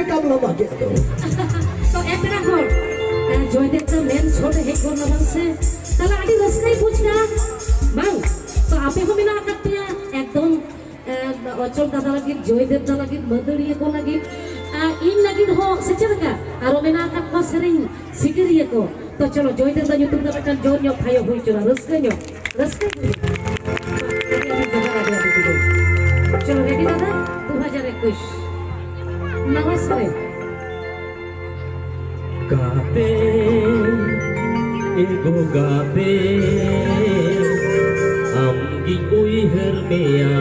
काम लगा के तो एकरा हर জয়দেব তো মেন ছোট হে কোন বংশে তাহলে আদি রসকাই বুঝনা বাং তো আপে কো মিনা কাটিয়া একদম অচল দাদা লাগি জয়দেব দাদা লাগি মদরিয়ে কো লাগি ইন লাগি হো সেচরকা আর মেনা কাট কো সেরিং সিকিরিয়ে কো তো চলো জয়দেব দা ইউটিউব দা বেটা জোর নিও খাইও হই চলো রসকাই চলো রেডি দাদা 2021 নমস্কার गाते ego gabe amgi ui hermea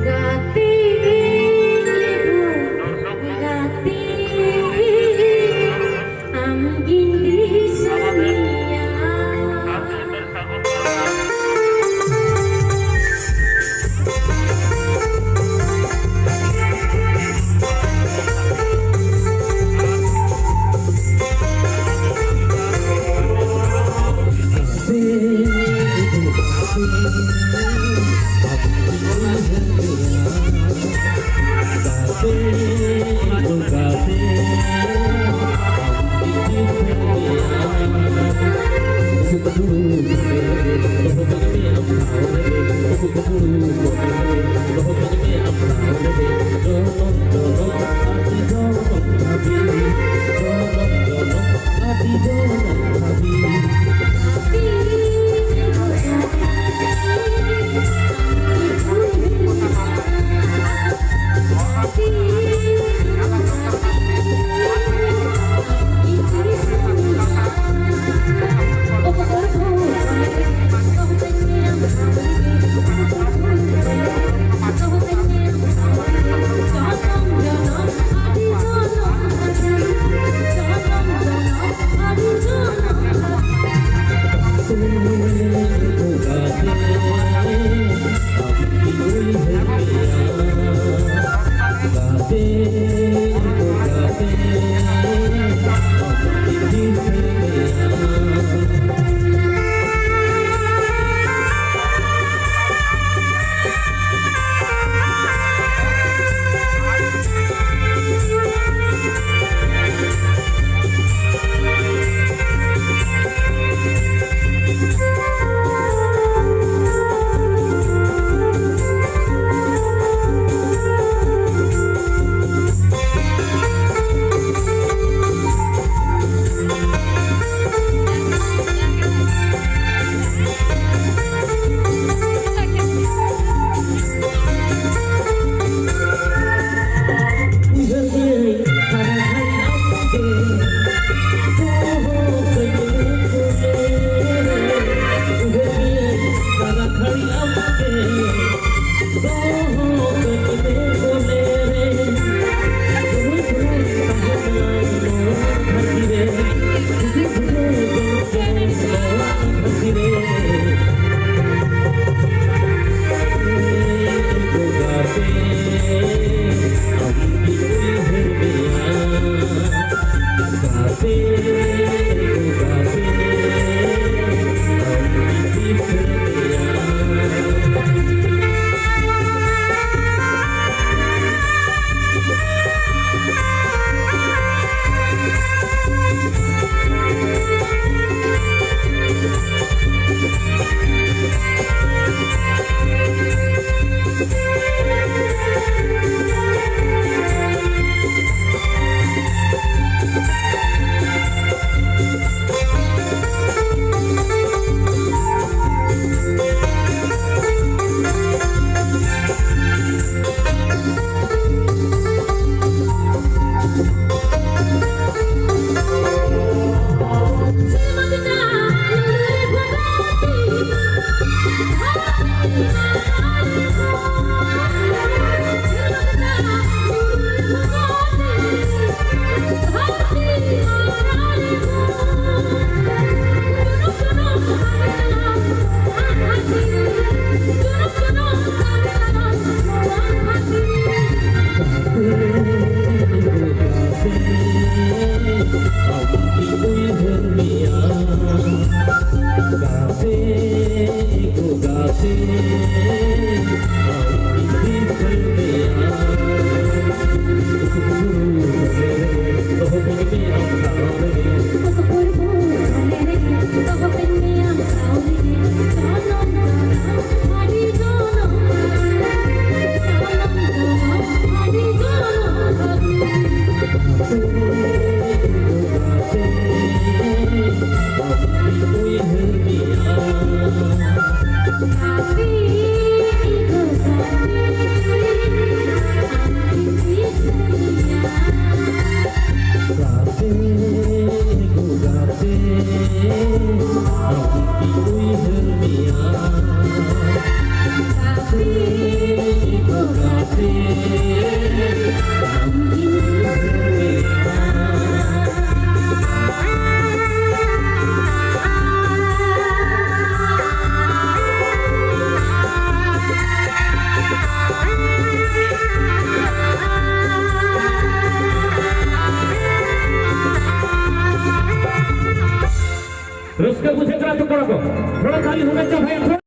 गाते गाते amgi disania रस्के बुझे करा तो करो थोड़ा खाली होना चाहिए भैया